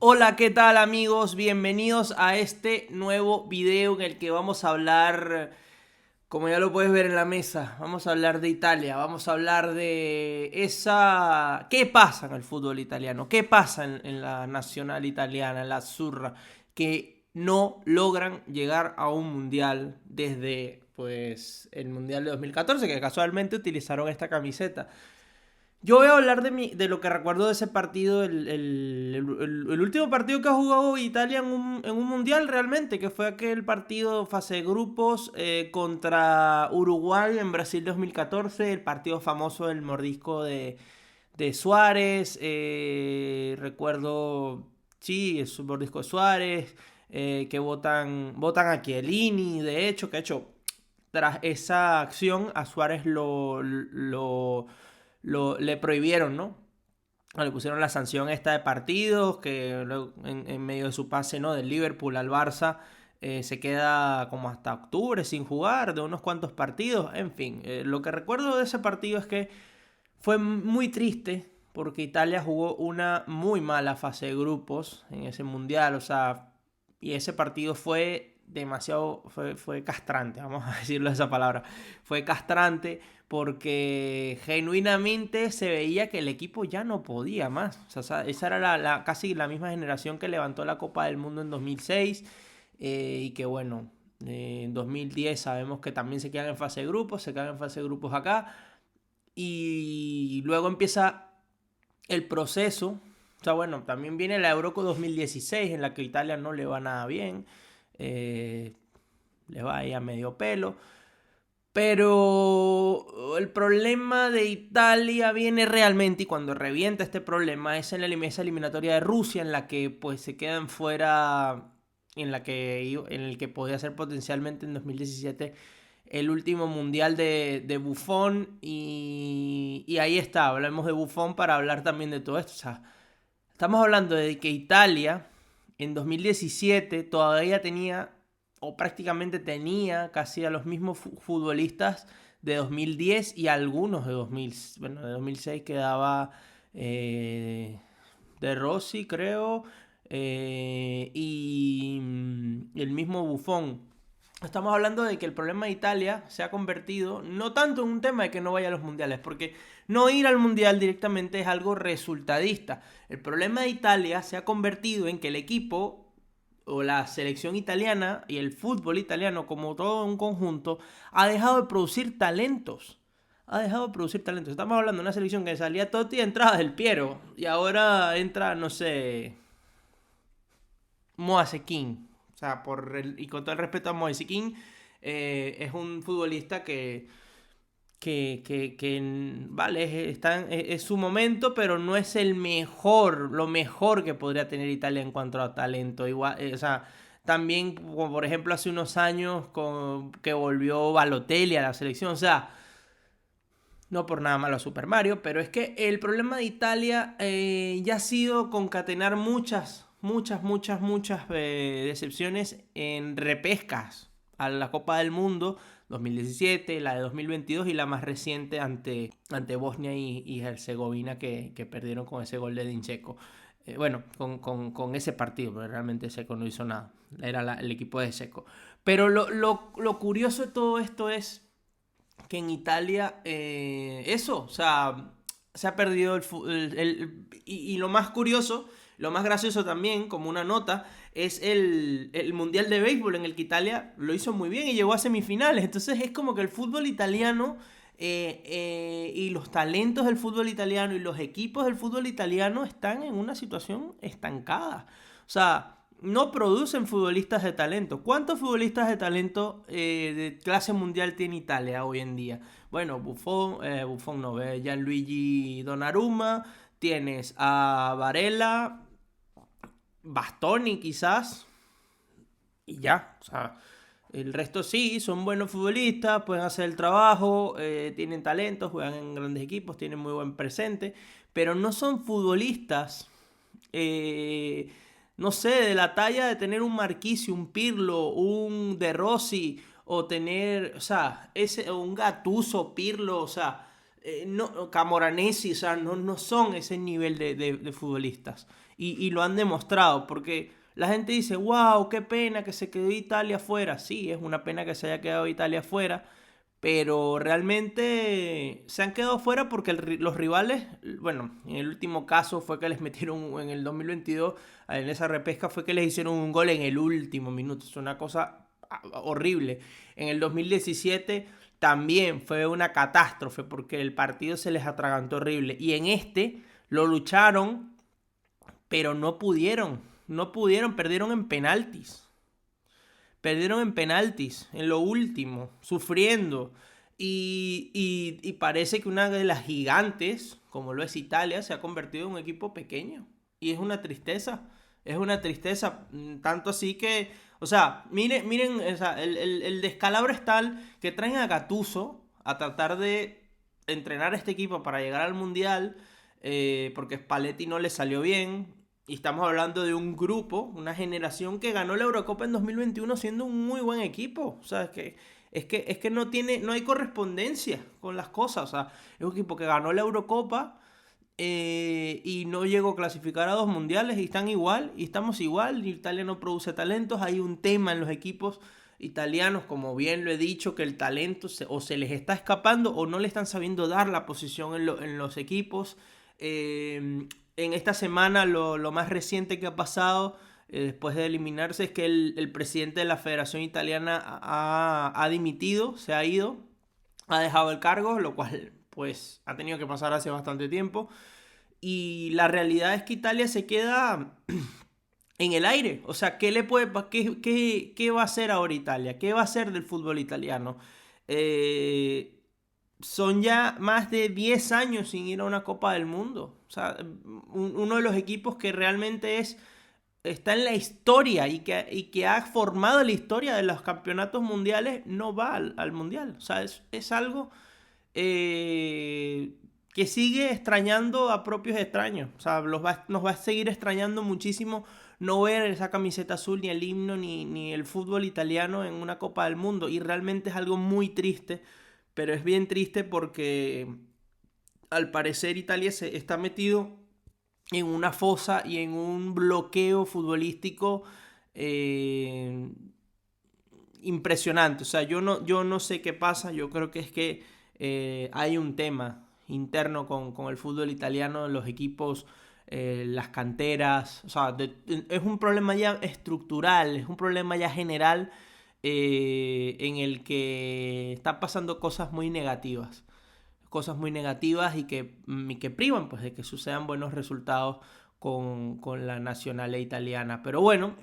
Hola, ¿qué tal amigos? Bienvenidos a este nuevo video en el que vamos a hablar, como ya lo puedes ver en la mesa, vamos a hablar de Italia, vamos a hablar de esa... ¿Qué pasa en el fútbol italiano? ¿Qué pasa en la nacional italiana, en la Azzurra? Que no logran llegar a un mundial desde, pues, el mundial de 2014, que casualmente utilizaron esta camiseta. Yo voy a hablar de lo que recuerdo de ese partido, el último partido que ha jugado Italia en un mundial realmente, que fue aquel partido fase de grupos contra Uruguay en Brasil 2014, el partido famoso del mordisco de Suárez, recuerdo, sí, el mordisco de Suárez, que votan a Chiellini, de hecho, que ha hecho, tras esa acción a Suárez le prohibieron, ¿no? Le pusieron la sanción esta de partidos, que luego, en medio de su pase, ¿no? Del Liverpool al Barça, se queda como hasta octubre sin jugar, de unos cuantos partidos, en fin. Lo que recuerdo de ese partido es que fue muy triste, porque Italia jugó una muy mala fase de grupos en ese mundial, o sea, y ese partido fue demasiado, fue castrante, vamos a decirlo esa palabra, fue castrante porque genuinamente se veía que el equipo ya no podía más. O sea, esa era casi la misma generación que levantó la Copa del Mundo en 2006 y que bueno, en 2010 sabemos que también se quedan en fase de grupos, se quedan en fase de grupos acá y luego empieza el proceso. O sea, bueno, también viene la Euro 2016 en la que Italia no le va nada bien, eh, le va ahí a medio pelo. Pero el problema de Italia viene realmente, y cuando revienta este problema, es en esa eliminatoria de Rusia, en la que pues se quedan fuera, en el que podía ser potencialmente en 2017 el último mundial de Buffon, y ahí está, hablamos de Buffon para hablar también de todo esto. O sea, estamos hablando de que Italia en 2017 todavía tenía, o prácticamente tenía, casi a los mismos futbolistas de 2010 y algunos de 2000. Bueno, de 2006 quedaba De Rossi, creo, y el mismo Buffon. Estamos hablando de que el problema de Italia se ha convertido no tanto en un tema de que no vaya a los mundiales, porque no ir al mundial directamente es algo resultadista. El problema de Italia se ha convertido en que el equipo o la selección italiana y el fútbol italiano como todo un conjunto ha dejado de producir talentos. Ha dejado de producir talentos. Estamos hablando de una selección que salía Totti y entraba del Piero. Y ahora entra, no sé, Moise Kean. O sea, y con todo el respeto a Moise Kean, es un futbolista que vale, es su momento, pero no es lo mejor que podría tener Italia en cuanto a talento. Igual, o sea, también, como por ejemplo, hace unos años que volvió Balotelli a la selección. O sea, no por nada malo a Super Mario, pero es que el problema de Italia ya ha sido concatenar muchas decepciones en repescas a la Copa del Mundo 2017, la de 2022 y la más reciente ante Bosnia y Herzegovina que perdieron con ese gol de Dincheco. Bueno, con ese partido, pero realmente Seco no hizo nada. Era el equipo de Seco. Pero lo curioso de todo esto es que en Italia, eso, o sea, se ha perdido y lo más curioso, lo más gracioso también, como una nota, es el Mundial de Béisbol en el que Italia lo hizo muy bien y llegó a semifinales. Entonces es como que el fútbol italiano y los talentos del fútbol italiano y los equipos del fútbol italiano están en una situación estancada. O sea, no producen futbolistas de talento. ¿Cuántos futbolistas de talento de clase mundial tiene Italia hoy en día? Bueno, Buffon no ve, Gianluigi Donnarumma, tienes a Varela, Bastoni quizás, y ya, o sea, el resto sí, son buenos futbolistas, pueden hacer el trabajo, tienen talento, juegan en grandes equipos, tienen muy buen presente, pero no son futbolistas, eh, no sé, de la talla de tener un Marquisio, un Pirlo, un De Rossi, o tener, o sea, un Gattuso, Pirlo, o sea, no, Camoranesi, o sea, no son ese nivel de futbolistas. Y lo han demostrado, porque la gente dice, wow, qué pena que se quedó Italia fuera. Sí, es una pena que se haya quedado Italia fuera, pero realmente se han quedado fuera porque los rivales, bueno, en el último caso fue que les metieron en el 2022, en esa repesca fue que les hicieron un gol en el último minuto. Es una cosa horrible. En el 2017 también fue una catástrofe porque el partido se les atragantó horrible. Y en este lo lucharon, pero no pudieron. No pudieron, perdieron en penaltis. Perdieron en penaltis, en lo último, sufriendo. Y parece que una de las gigantes, como lo es Italia, se ha convertido en un equipo pequeño. Y es una tristeza. Es una tristeza. Tanto así que, o sea, miren, o sea, el descalabro es tal que traen a Gattuso a tratar de entrenar a este equipo para llegar al Mundial, porque Spalletti no le salió bien. Y estamos hablando de un grupo, una generación que ganó la Eurocopa en 2021 siendo un muy buen equipo. O sea, es que no hay correspondencia con las cosas. O sea, es un equipo que ganó la Eurocopa y no llegó a clasificar a 2 mundiales y están igual, y estamos igual. Italia no produce talentos. Hay un tema en los equipos italianos, como bien lo he dicho, que el talento o se les está escapando o no le están sabiendo dar la posición en los equipos. En esta semana lo más reciente que ha pasado después de eliminarse es que el presidente de la Federación Italiana ha dimitido, se ha ido, ha dejado el cargo, lo cual pues ha tenido que pasar hace bastante tiempo. Y la realidad es que Italia se queda en el aire. O sea, ¿qué va a hacer ahora Italia? ¿Qué va a hacer del fútbol italiano? Eh, Son ya más de 10 años sin ir a una Copa del Mundo. O sea, uno de los equipos que realmente está en la historia y que ha formado la historia de los campeonatos mundiales no va al mundial. O sea, es algo eh, que sigue extrañando a propios extraños. O sea, nos va a seguir extrañando muchísimo no ver esa camiseta azul, ni el himno, ni el fútbol italiano en una Copa del Mundo. Y realmente es algo muy triste, pero es bien triste porque al parecer Italia se está metido en una fosa y en un bloqueo futbolístico eh, impresionante. O sea, yo no sé qué pasa. Yo creo que es que hay un tema interno con el fútbol italiano, los equipos, las canteras. O sea, es un problema ya estructural, es un problema ya general en el que están pasando cosas muy negativas. Cosas muy negativas y que privan pues, de que sucedan buenos resultados con la nacionalidad italiana. Pero bueno,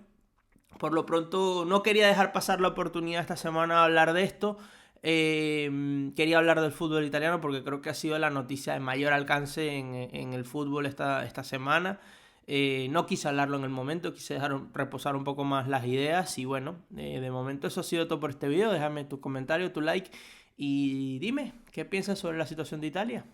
por lo pronto no quería dejar pasar la oportunidad esta semana de hablar de esto. Quería hablar del fútbol italiano porque creo que ha sido la noticia de mayor alcance en el fútbol esta semana. No quise hablarlo en el momento, quise dejar reposar un poco más las ideas. Y bueno, de momento eso ha sido todo por este video. Déjame tu comentario, tu like y dime qué piensas sobre la situación de Italia.